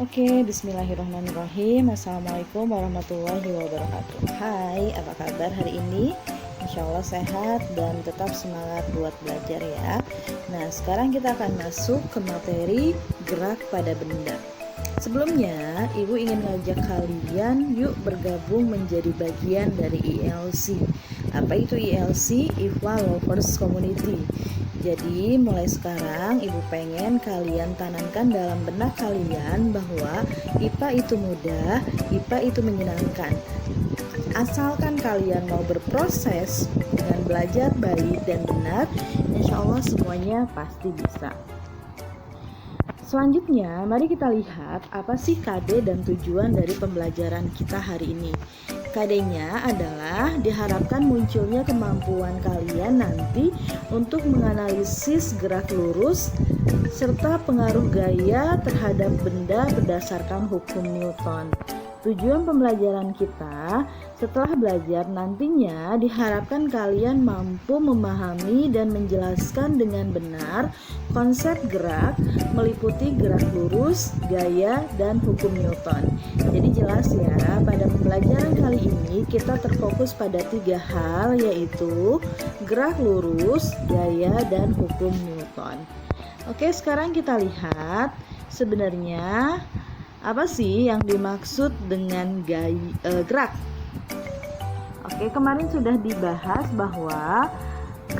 Oke, bismillahirrahmanirrahim. Assalamualaikum warahmatullahi wabarakatuh. Hai, apa kabar hari ini? Insya Allah sehat dan tetap semangat buat belajar ya. Nah, sekarang kita akan masuk ke materi gerak pada benda. Sebelumnya, Ibu ingin ngajak kalian yuk bergabung menjadi bagian dari ILC. Apa itu ILC? IFWA Lovers Community. Jadi mulai sekarang Ibu pengen kalian tanamkan dalam benak kalian bahwa IPA itu mudah, IPA itu menyenangkan. Asalkan kalian mau berproses dengan belajar baik dan benar, insya Allah semuanya pasti bisa. Selanjutnya, mari kita lihat apa sih KD dan tujuan dari pembelajaran kita hari ini. KD-nya adalah diharapkan munculnya kemampuan kalian nanti untuk menganalisis gerak lurus serta pengaruh gaya terhadap benda berdasarkan hukum Newton. Tujuan pembelajaran kita setelah belajar nantinya diharapkan kalian mampu memahami dan menjelaskan dengan benar konsep gerak meliputi gerak lurus, gaya, dan hukum Newton. Jadi jelas ya, pada pembelajaran kali ini kita terfokus pada 3 hal, yaitu gerak lurus, gaya, dan hukum Newton. Oke, sekarang kita lihat sebenarnya apa sih yang dimaksud dengan gerak. Oke, kemarin sudah dibahas bahwa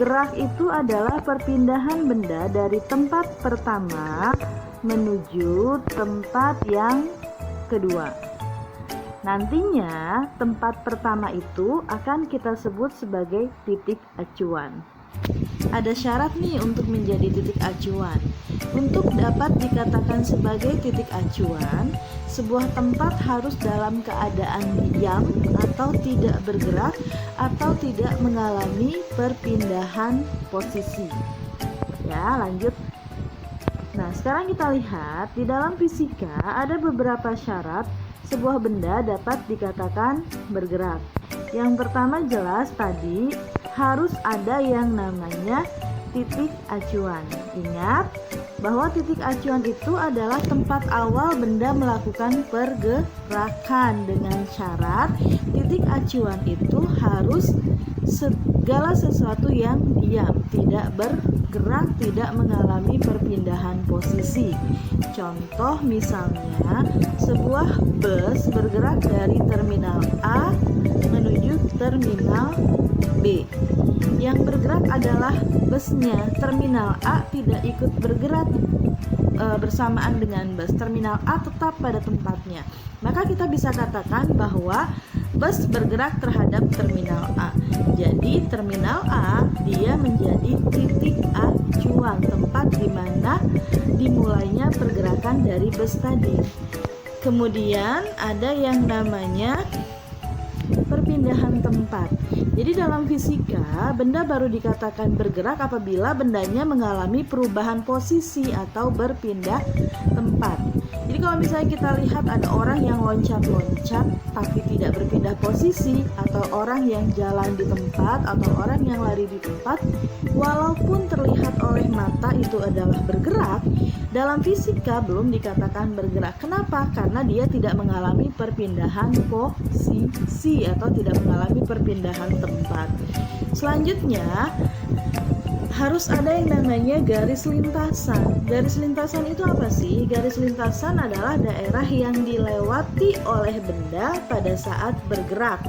gerak itu adalah perpindahan benda dari tempat pertama menuju tempat yang kedua. Nantinya tempat pertama itu akan kita sebut sebagai titik acuan. Ada syarat nih untuk menjadi titik acuan. Untuk dapat dikatakan sebagai titik acuan, sebuah tempat harus dalam keadaan diam atau tidak bergerak atau tidak mengalami perpindahan posisi. Ya, lanjut. Nah, sekarang kita lihat di dalam fisika ada beberapa syarat sebuah benda dapat dikatakan bergerak. Yang pertama jelas tadi harus ada yang namanya titik acuan. Ingat bahwa titik acuan itu adalah tempat awal benda melakukan pergerakan, dengan syarat titik acuan itu harus segala sesuatu yang diam, tidak bergerak, tidak mengalami perpindahan posisi. Contoh misalnya sebuah bus bergerak dari terminal A menuju terminal B. Yang bergerak adalah busnya. Terminal A tidak ikut bergerak bersamaan dengan bus. Terminal A tetap pada tempatnya. Maka kita bisa katakan bahwa bus bergerak terhadap terminal A. Jadi terminal A dia menjadi titik acuan, tempat di mana dimulainya pergerakan dari bus tadi. Kemudian ada yang namanya perpindahan tempat. Jadi dalam fisika, benda baru dikatakan bergerak apabila bendanya mengalami perubahan posisi atau berpindah tempat. Jadi kalau misalnya kita lihat ada orang yang loncat-loncat tapi tidak berpindah posisi, atau orang yang jalan di tempat, atau orang yang lari di tempat, walaupun terlihat oleh mata itu adalah bergerak, dalam fisika belum dikatakan bergerak. Kenapa? Karena dia tidak mengalami perpindahan posisi atau tidak mengalami perpindahan tempat. Selanjutnya harus ada yang namanya garis lintasan. Garis lintasan itu apa sih? Garis lintasan adalah daerah yang dilewati oleh benda pada saat bergerak.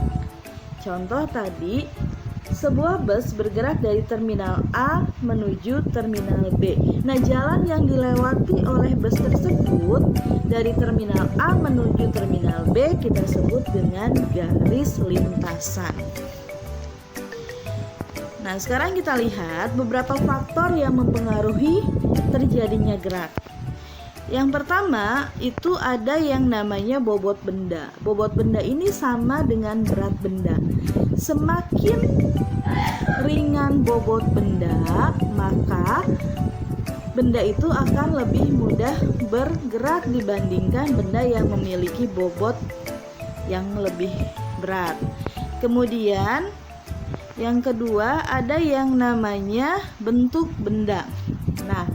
Contoh tadi, sebuah bus bergerak dari terminal A menuju terminal B. Nah, jalan yang dilewati oleh bus tersebut dari terminal A menuju terminal B kita sebut dengan garis lintasan. Nah, sekarang kita lihat beberapa faktor yang mempengaruhi terjadinya gerak. Yang pertama itu ada yang namanya bobot benda. Bobot benda ini sama dengan berat benda. Semakin ringan bobot benda, maka benda itu akan lebih mudah bergerak dibandingkan benda yang memiliki bobot yang lebih berat. Kemudian yang kedua ada yang namanya bentuk benda. Nah,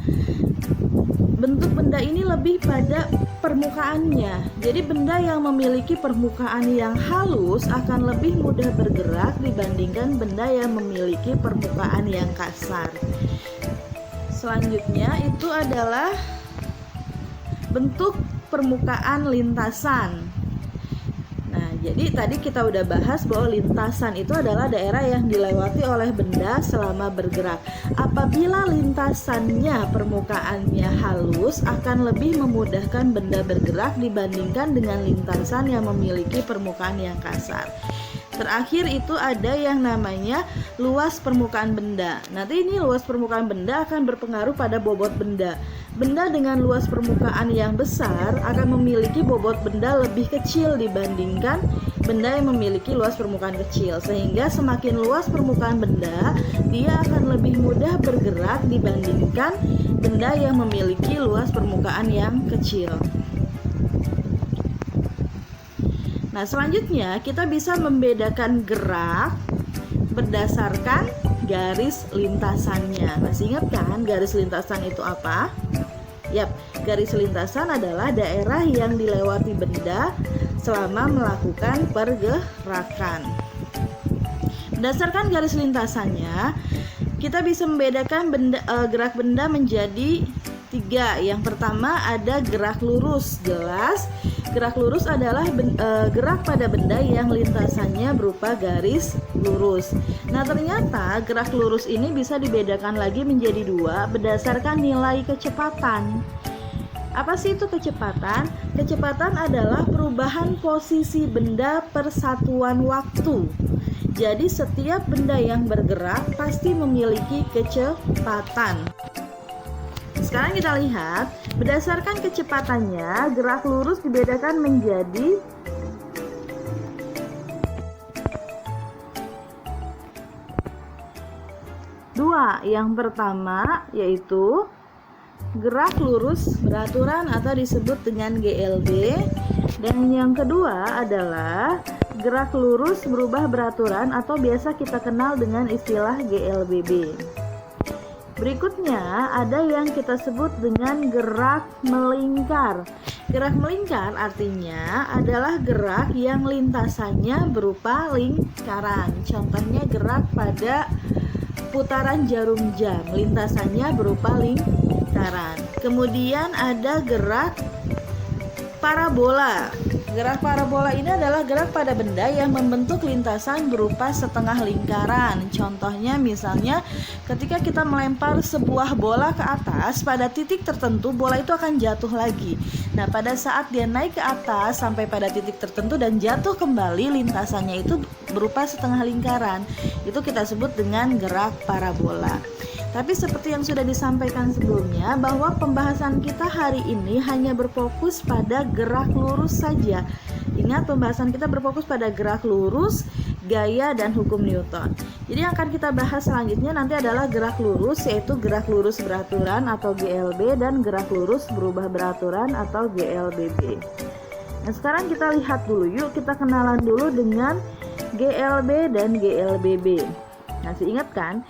bentuk benda ini lebih pada permukaannya. Jadi benda yang memiliki permukaan yang halus akan lebih mudah bergerak dibandingkan benda yang memiliki permukaan yang kasar. Selanjutnya itu adalah bentuk permukaan lintasan. Nah, jadi tadi kita udah bahas bahwa lintasan itu adalah daerah yang dilewati oleh benda selama bergerak. Apabila lintasannya permukaannya halus, akan lebih memudahkan benda bergerak dibandingkan dengan lintasan yang memiliki permukaan yang kasar. Terakhir itu ada yang namanya luas permukaan benda. Nanti ini luas permukaan benda akan berpengaruh pada bobot benda. Benda dengan luas permukaan yang besar akan memiliki bobot benda lebih kecil dibandingkan benda yang memiliki luas permukaan kecil. Sehingga semakin luas permukaan benda, dia akan lebih mudah bergerak dibandingkan benda yang memiliki luas permukaan yang kecil. Nah, selanjutnya kita bisa membedakan gerak berdasarkan garis lintasannya. Masih ingat kan garis lintasan itu apa? Yap, garis lintasan adalah daerah yang dilewati benda selama melakukan pergerakan. Berdasarkan garis lintasannya, kita bisa membedakan gerak benda menjadi 3. Yang pertama ada gerak lurus. Jelas, gerak lurus adalah gerak pada benda yang lintasannya berupa garis lurus. Nah, ternyata gerak lurus ini bisa dibedakan lagi menjadi 2 berdasarkan nilai kecepatan. Apa sih itu kecepatan? Kecepatan adalah perubahan posisi benda per satuan waktu. Jadi setiap benda yang bergerak pasti memiliki kecepatan. Sekarang kita lihat, berdasarkan kecepatannya, gerak lurus dibedakan menjadi 2. Yang pertama yaitu gerak lurus beraturan atau disebut dengan GLB. Dan yang kedua adalah gerak lurus berubah beraturan atau biasa kita kenal dengan istilah GLBB. Berikutnya ada yang kita sebut dengan gerak melingkar. Gerak melingkar artinya adalah gerak yang lintasannya berupa lingkaran. Contohnya gerak pada putaran jarum jam, lintasannya berupa lingkaran. Kemudian ada gerak parabola. Gerak parabola ini adalah gerak pada benda yang membentuk lintasan berupa setengah lingkaran. Contohnya misalnya ketika kita melempar sebuah bola ke atas, pada titik tertentu bola itu akan jatuh lagi. Nah, pada saat dia naik ke atas sampai pada titik tertentu dan jatuh kembali, lintasannya itu berupa setengah lingkaran. Itu kita sebut dengan gerak parabola. Tapi seperti yang sudah disampaikan sebelumnya, bahwa pembahasan kita hari ini hanya berfokus pada gerak lurus saja. Ingat, pembahasan kita berfokus pada gerak lurus, gaya, dan hukum Newton. Jadi yang akan kita bahas selanjutnya nanti adalah gerak lurus, yaitu gerak lurus beraturan atau GLB, dan gerak lurus berubah beraturan atau GLBB. Nah, sekarang kita lihat dulu yuk, kita kenalan dulu dengan GLB dan GLBB. Masih ingat kan?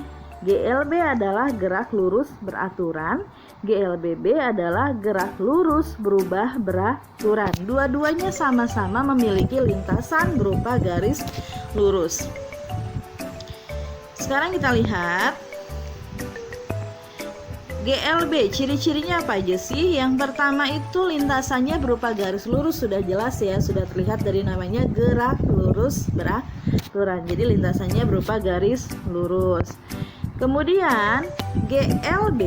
GLB adalah gerak lurus beraturan, GLBB adalah gerak lurus berubah beraturan. Dua-duanya sama-sama memiliki lintasan berupa garis lurus. Sekarang kita lihat GLB, ciri-cirinya apa aja sih? Yang pertama itu lintasannya berupa garis lurus, sudah jelas ya, sudah terlihat dari namanya gerak lurus beraturan. Jadi lintasannya berupa garis lurus. Kemudian GLB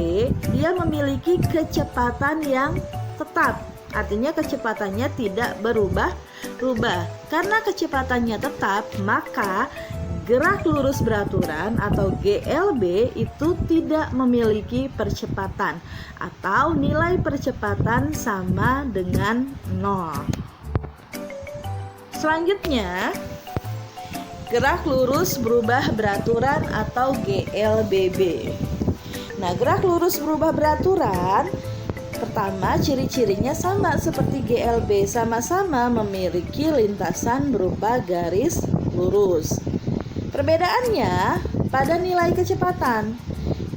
dia memiliki kecepatan yang tetap. Artinya kecepatannya tidak berubah-ubah. Karena kecepatannya tetap, maka gerak lurus beraturan atau GLB itu tidak memiliki percepatan atau nilai percepatan sama dengan 0. Selanjutnya, gerak lurus berubah beraturan atau GLBB. Nah, gerak lurus berubah beraturan, pertama ciri-cirinya sama seperti GLB, sama-sama memiliki lintasan berupa garis lurus. Perbedaannya pada nilai kecepatan.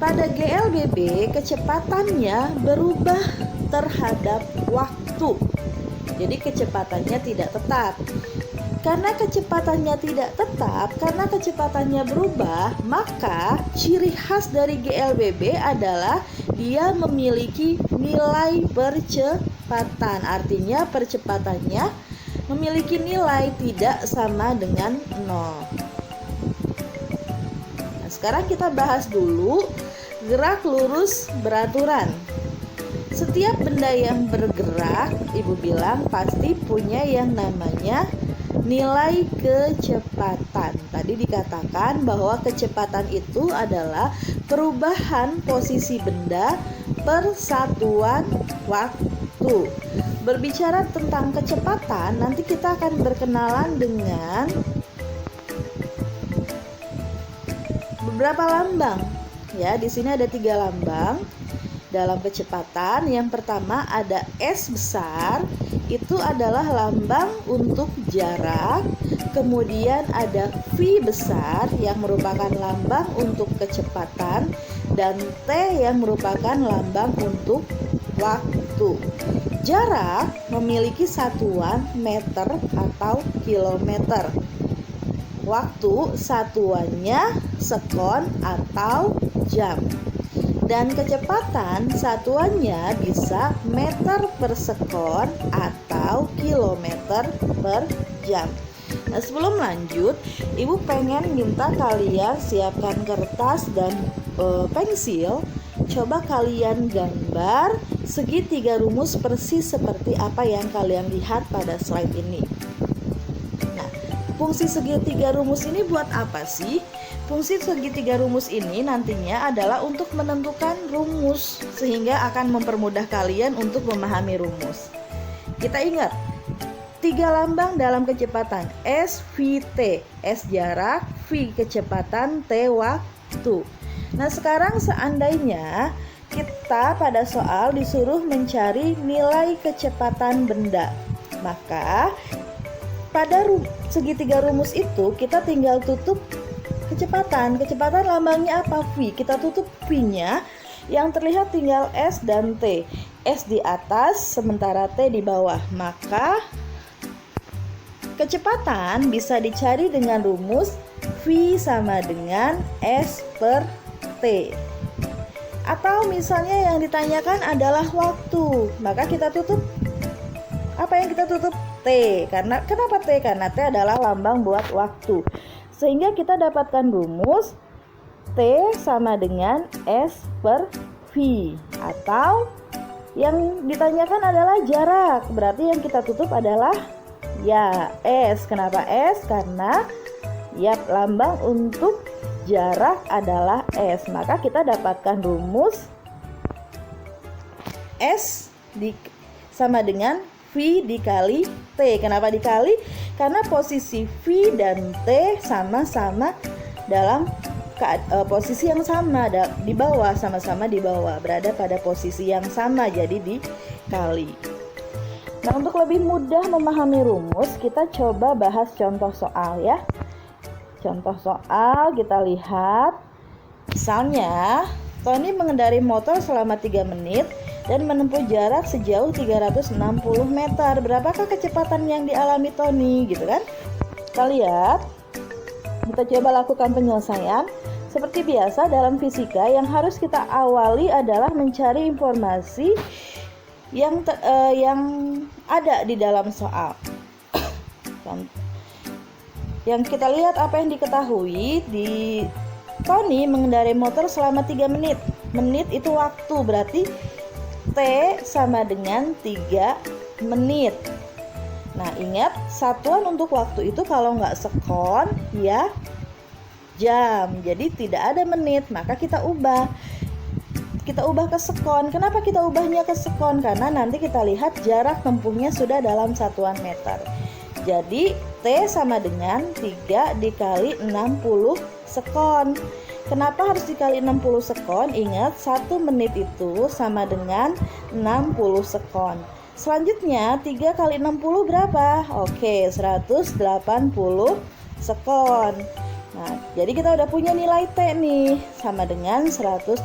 Pada GLBB kecepatannya berubah terhadap waktu. Jadi kecepatannya tidak tetap. Karena kecepatannya tidak tetap, karena kecepatannya berubah, maka ciri khas dari GLBB adalah dia memiliki nilai percepatan. Artinya percepatannya memiliki nilai tidak sama dengan 0. Nah, sekarang kita bahas dulu gerak lurus beraturan. Setiap benda yang bergerak, Ibu bilang pasti punya yang namanya nilai kecepatan. Tadi dikatakan bahwa kecepatan itu adalah perubahan posisi benda per satuan waktu. Berbicara tentang kecepatan, nanti kita akan berkenalan dengan beberapa lambang. Ya, di sini ada 3 lambang dalam kecepatan. Yang pertama ada S besar, itu adalah lambang untuk jarak. Kemudian ada V besar yang merupakan lambang untuk kecepatan, dan T yang merupakan lambang untuk waktu. Jarak memiliki satuan meter atau kilometer. Waktu satuannya sekon atau jam. Dan kecepatan satuannya bisa meter per sekon atau kilometer per jam. Nah, sebelum lanjut, Ibu pengen minta kalian siapkan kertas dan pensil. Coba kalian gambar segitiga rumus persis seperti apa yang kalian lihat pada slide ini. Nah, fungsi segitiga rumus ini buat apa sih? Fungsi segitiga rumus ini nantinya adalah untuk menentukan rumus, sehingga akan mempermudah kalian untuk memahami rumus. Kita ingat 3 lambang dalam kecepatan: S, V, T. S jarak, V kecepatan, T waktu. Nah, sekarang seandainya kita pada soal disuruh mencari nilai kecepatan benda, maka pada segitiga rumus itu kita tinggal tutup kecepatan. Kecepatan lambangnya apa? V. Kita tutup V-nya, yang terlihat tinggal S dan T. S di atas sementara T di bawah. Maka kecepatan bisa dicari dengan rumus V sama dengan S per T. Atau misalnya yang ditanyakan adalah waktu, maka kita tutup apa yang kita tutup? T. Kenapa T? Karena T adalah lambang buat waktu. Sehingga kita dapatkan rumus T sama dengan S per V. Atau yang ditanyakan adalah jarak, berarti yang kita tutup adalah ya S. Kenapa S? Karena ya lambang untuk jarak adalah S. Maka kita dapatkan rumus S sama dengan V dikali T. Kenapa dikali? Karena posisi V dan T sama-sama dalam posisi yang sama, di bawah, sama-sama di bawah, berada pada posisi yang sama, jadi dikali. Nah, untuk lebih mudah memahami rumus, kita coba bahas contoh soal ya. Contoh soal kita lihat. Misalnya, Tony mengendarai motor selama 3 menit dan menempuh jarak sejauh 360 meter. Berapakah kecepatan yang dialami Tony, gitu kan? Kita lihat. Kita coba lakukan penyelesaian. Seperti biasa dalam fisika, yang harus kita awali adalah mencari informasi yang ada di dalam soal. Yang kita lihat apa yang diketahui di Tony mengendarai motor selama 3 menit. Menit itu waktu, berarti T sama dengan 3 menit. Nah, ingat satuan untuk waktu itu kalau nggak sekon ya jam. Jadi tidak ada menit, maka kita ubah ke sekon. Kenapa kita ubahnya ke sekon? Karena nanti kita lihat jarak tempuhnya sudah dalam satuan meter. Jadi T sama dengan 3 dikali 60 sekon. Kenapa harus dikali 60 sekon? Ingat, 1 menit itu sama dengan 60 sekon. Selanjutnya 3 kali 60 berapa? Oke, 180 sekon. Nah, jadi kita udah punya nilai T nih, sama dengan 180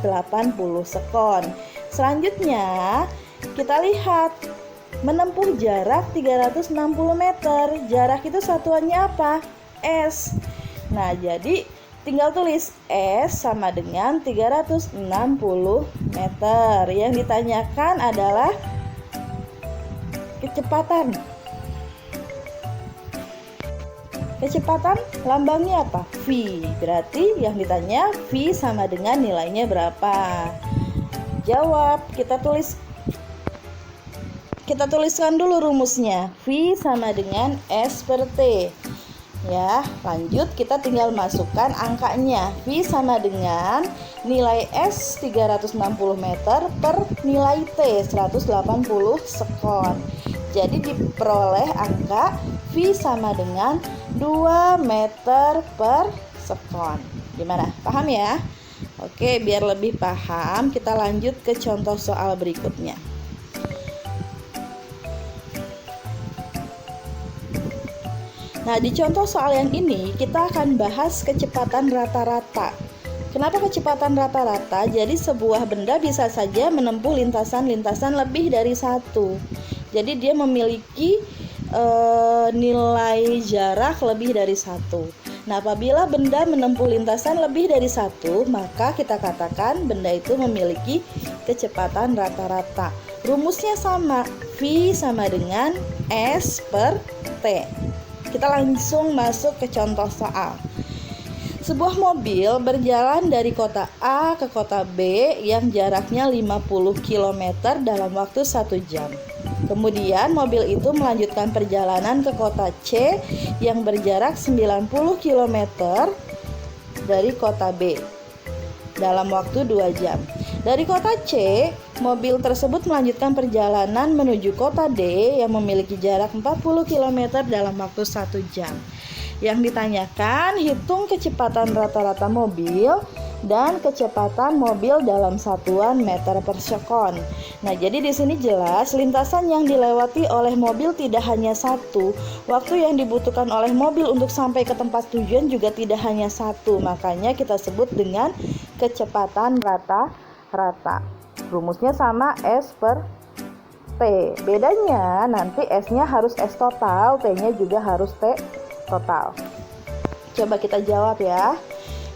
sekon. Selanjutnya, kita lihat menempuh jarak 360 meter. Jarak itu satuannya apa? S. Nah, jadi tinggal tulis S sama dengan 360 meter. Yang ditanyakan adalah kecepatan. Kecepatan lambangnya apa? V. Berarti yang ditanya V sama dengan nilainya berapa? Jawab, kita tuliskan dulu rumusnya. V sama dengan S per T. Ya, lanjut kita tinggal masukkan angkanya. V sama dengan nilai S 360 meter per nilai T 180 sekon. Jadi diperoleh angka V sama dengan 2 meter per sekon. Gimana? Paham ya? Oke, biar lebih paham, kita lanjut ke contoh soal berikutnya. Nah, di contoh soal yang ini kita akan bahas kecepatan rata-rata. Kenapa kecepatan rata-rata? Jadi sebuah benda bisa saja menempuh lintasan-lintasan lebih dari satu. Jadi dia memiliki nilai jarak lebih dari satu. Nah, apabila benda menempuh lintasan lebih dari satu, maka kita katakan benda itu memiliki kecepatan rata-rata. Rumusnya sama, V sama dengan S per T. Kita langsung masuk ke contoh soal. Sebuah mobil berjalan dari kota A ke kota B yang jaraknya 50 km dalam waktu 1 jam. Kemudian mobil itu melanjutkan perjalanan ke kota C yang berjarak 90 km dari kota B dalam waktu 2 jam. Dari kota C, mobil tersebut melanjutkan perjalanan menuju kota D yang memiliki jarak 40 km dalam waktu 1 jam. Yang ditanyakan, hitung kecepatan rata-rata mobil dan kecepatan mobil dalam satuan meter per sekon. Nah, jadi di sini jelas lintasan yang dilewati oleh mobil tidak hanya satu. Waktu yang dibutuhkan oleh mobil untuk sampai ke tempat tujuan juga tidak hanya satu. Makanya kita sebut dengan kecepatan rata-rata. Rumusnya sama S per T. Bedanya nanti S-nya harus S total, T-nya juga harus T total. Coba kita jawab ya.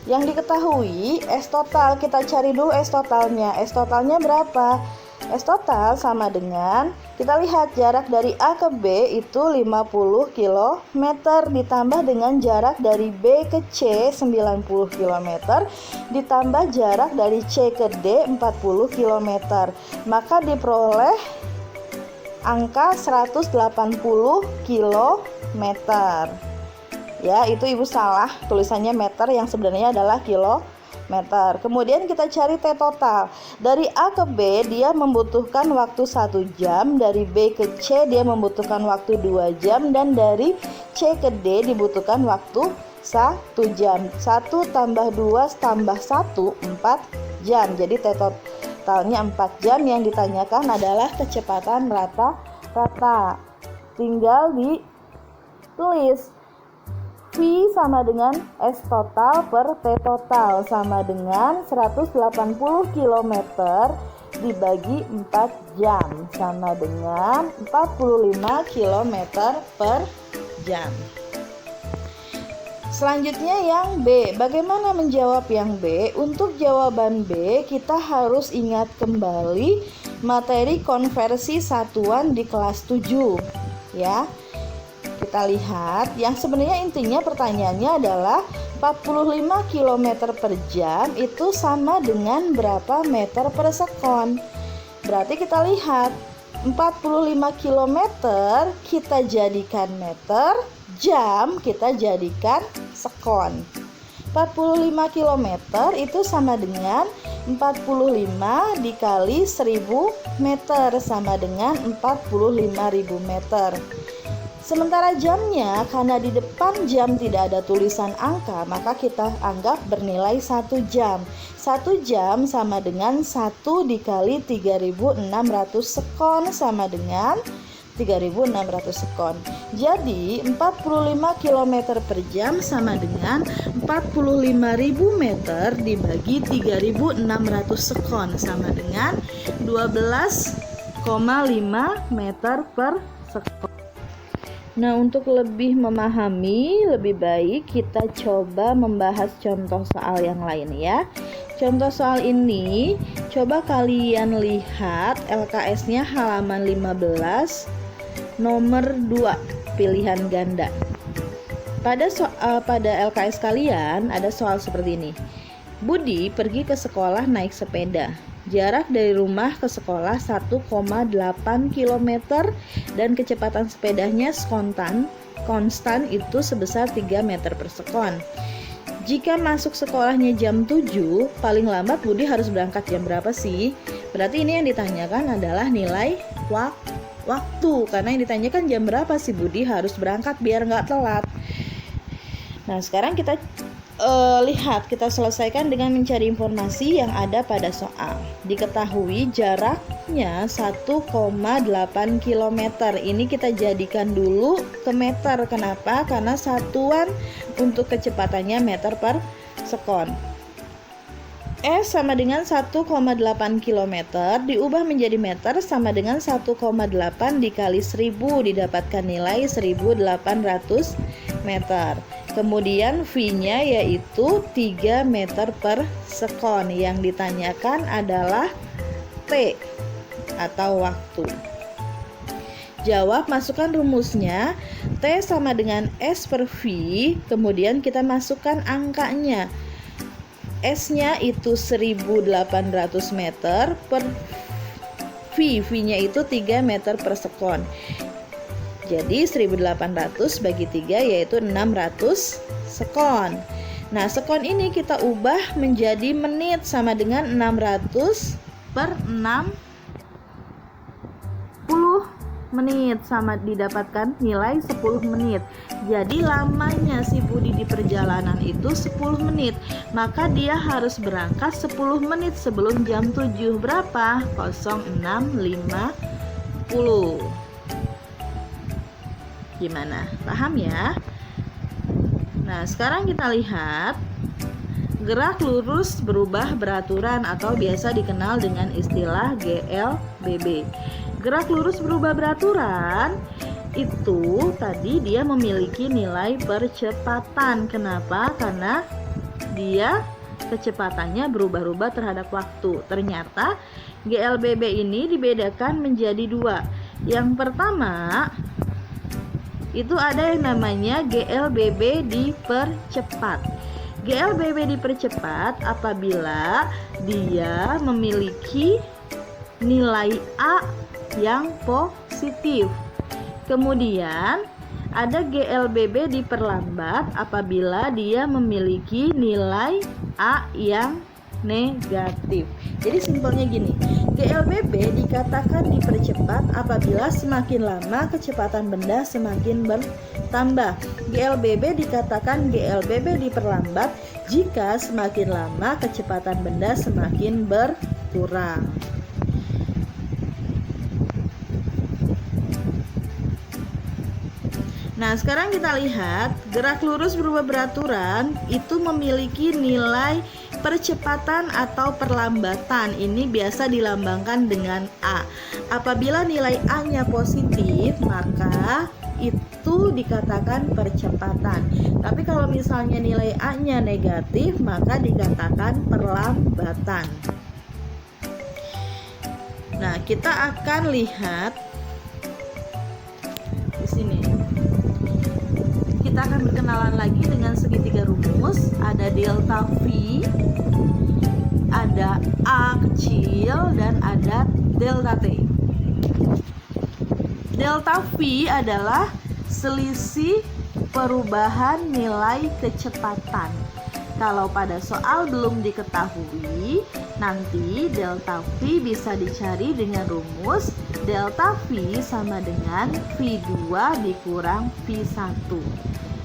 Yang diketahui S total, kita cari dulu S totalnya. S totalnya berapa? S total sama dengan, kita lihat jarak dari A ke B itu 50 km ditambah dengan jarak dari B ke C 90 km ditambah jarak dari C ke D 40 km. Maka diperoleh angka 180 km. Ya, itu ibu salah, tulisannya meter yang sebenarnya adalah kilometer. Kemudian kita cari T total. Dari A ke B dia membutuhkan waktu 1 jam, dari B ke C dia membutuhkan waktu 2 jam, dan dari C ke D dibutuhkan waktu 1 jam. 1 tambah 2 tambah 1, 4 jam. Jadi T totalnya 4 jam. Yang ditanyakan adalah kecepatan rata-rata. Tinggal ditulis. V sama dengan S total per T total sama dengan 180 km dibagi 4 jam sama dengan 45 km per jam. Selanjutnya yang B. Bagaimana menjawab yang B? Untuk jawaban B kita harus ingat kembali materi konversi satuan di kelas 7 ya. Kita lihat, yang sebenarnya intinya pertanyaannya adalah 45 km per jam itu sama dengan berapa meter per sekon. Berarti kita lihat 45 km kita jadikan meter, jam kita jadikan sekon. 45 km itu sama dengan 45 dikali 1000 meter sama dengan 45.000 meter. Sementara jamnya, karena di depan jam tidak ada tulisan angka, maka kita anggap bernilai 1 jam. 1 jam sama dengan 1 dikali 3600 sekon sama dengan 3.600 sekon. Jadi 45 km per jam sama dengan 45.000 meter dibagi 3.600 sekon sama dengan 12,5 meter per sekon. Nah, untuk lebih memahami, lebih baik kita coba membahas contoh soal yang lain ya. Contoh soal ini, coba kalian lihat LKS-nya halaman 15, nomor 2, pilihan ganda. Pada LKS kalian ada soal seperti ini. Budi pergi ke sekolah naik sepeda. Jarak dari rumah ke sekolah 1,8 km dan kecepatan sepedanya konstan itu sebesar 3 meter per sekon. Jika masuk sekolahnya jam 7, paling lambat Budi harus berangkat jam berapa sih? Berarti ini yang ditanyakan adalah nilai waktu, karena yang ditanyakan jam berapa sih Budi harus berangkat biar nggak telat. Nah, sekarang kita lihat, kita selesaikan dengan mencari informasi yang ada pada soal. Diketahui jaraknya 1,8 km. Ini kita jadikan dulu ke meter. Kenapa? Karena satuan untuk kecepatannya meter per sekon. S sama dengan 1,8 km diubah menjadi meter sama dengan 1,8 dikali 1000, didapatkan nilai 1800 meter. Kemudian V-nya yaitu 3 meter per sekon. Yang ditanyakan adalah T atau waktu. Jawab, masukkan rumusnya. T sama dengan S per V. Kemudian kita masukkan angkanya. S-nya itu 1800 meter per V. V-nya itu 3 meter per sekon. Jadi 1800 bagi 3 yaitu 600 sekon. Nah, sekon ini kita ubah menjadi menit sama dengan 600 per 60 menit sama didapatkan nilai 10 menit. Jadi lamanya si Budi di perjalanan itu 10 menit. Maka dia harus berangkat 10 menit sebelum jam 7. Berapa? 06.50. Gimana? Paham ya? Nah, sekarang kita lihat gerak lurus berubah beraturan atau biasa dikenal dengan istilah GLBB. Gerak lurus berubah beraturan itu tadi dia memiliki nilai percepatan. Kenapa? Karena dia kecepatannya berubah-ubah terhadap waktu. Ternyata GLBB ini dibedakan menjadi dua. Yang pertama itu ada yang namanya GLBB dipercepat. GLBB dipercepat apabila dia memiliki nilai A yang positif. Kemudian ada GLBB diperlambat apabila dia memiliki nilai A yang negatif. Jadi simpelnya gini, GLBB dikatakan dipercepat apabila semakin lama kecepatan benda semakin bertambah. GLBB dikatakan GLBB diperlambat jika semakin lama kecepatan benda semakin berkurang. Nah, sekarang kita lihat gerak lurus berubah beraturan itu memiliki nilai percepatan atau perlambatan. Ini biasa dilambangkan dengan A. Apabila nilai A-nya positif, maka itu dikatakan percepatan. Tapi kalau misalnya nilai A-nya negatif, maka dikatakan perlambatan. Nah, kita akan lihat di sini. Kita akan berkenalan lagi dengan segitiga rumus. Ada delta V, ada A kecil, dan ada delta T. Delta V adalah selisih perubahan nilai kecepatan. Kalau pada soal belum diketahui, nanti delta V bisa dicari dengan rumus delta V sama dengan V2 dikurang V1.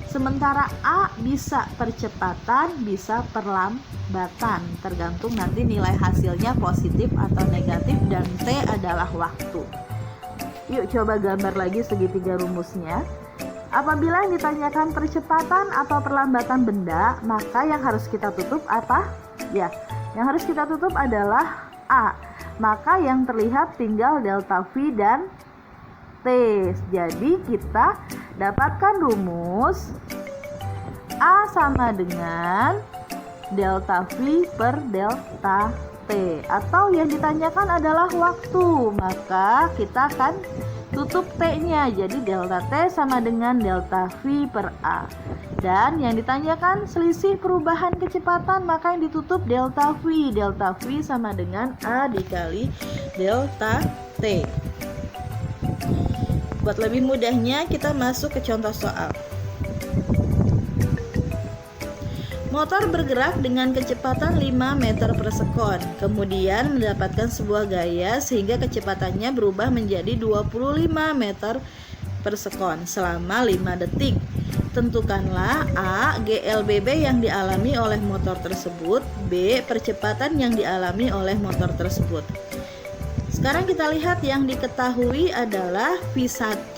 Sementara A bisa percepatan, bisa perlambatan, tergantung nanti nilai hasilnya positif atau negatif, dan T adalah waktu. Yuk coba gambar lagi segitiga rumusnya. Apabila yang ditanyakan percepatan atau perlambatan benda, maka yang harus kita tutup apa? Ya, yang harus kita tutup adalah A. Maka yang terlihat tinggal delta V dan T. Jadi kita dapatkan rumus A sama dengan delta V per delta T. Atau yang ditanyakan adalah waktu, maka kita akan tutup T-nya, jadi delta T sama dengan delta V per A. Dan yang ditanyakan selisih perubahan kecepatan, maka yang ditutup delta V. Delta V sama dengan A dikali delta T. Buat lebih mudahnya, kita masuk ke contoh soal. Motor bergerak dengan kecepatan 5 meter per sekon, kemudian mendapatkan sebuah gaya sehingga kecepatannya berubah menjadi 25 meter per sekon selama 5 detik. Tentukanlah A. GLBB yang dialami oleh motor tersebut, B. Percepatan yang dialami oleh motor tersebut. Sekarang kita lihat yang diketahui adalah V1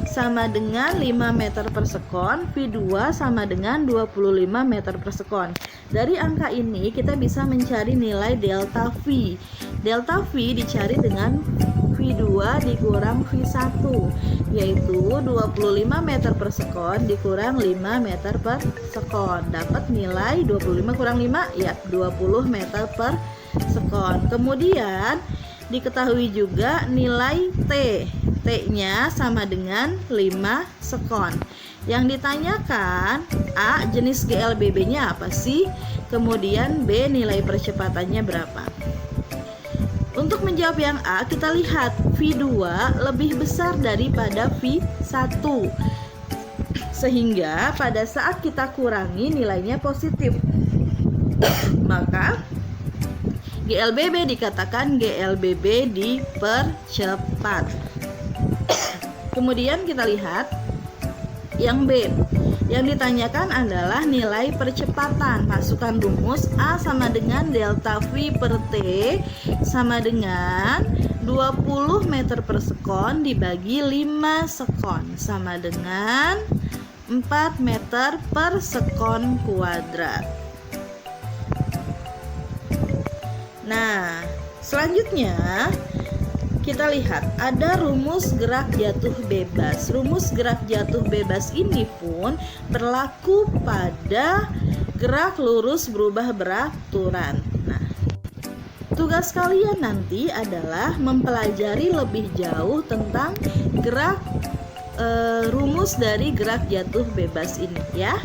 sama dengan 5 meter per sekon, V2 sama dengan 25 meter per sekon. Dari angka ini kita bisa mencari nilai delta V. Delta V dicari dengan V2 dikurang V1, yaitu 25 meter per sekon dikurang 5 meter per sekon. Dapat nilai 25 kurang 5, ya 20 meter per sekon. Kemudian diketahui juga nilai T. T-nya sama dengan 5 sekon. Yang ditanyakan A. Jenis GLBB-nya apa sih? Kemudian B. Nilai percepatannya berapa? Untuk menjawab yang A, kita lihat V2 lebih besar daripada V1, sehingga pada saat kita kurangi nilainya positif. Maka GLBB dikatakan GLBB dipercepat. Kemudian kita lihat yang B. Yang ditanyakan adalah nilai percepatan. Masukkan rumus A sama dengan delta V per T sama dengan 20 meter per sekon dibagi 5 sekon sama dengan 4 meter per sekon kuadrat. Nah, selanjutnya kita lihat ada rumus gerak jatuh bebas. Rumus gerak jatuh bebas ini pun berlaku pada gerak lurus berubah beraturan. Nah, tugas kalian nanti adalah mempelajari lebih jauh tentang rumus dari gerak jatuh bebas ini, ya.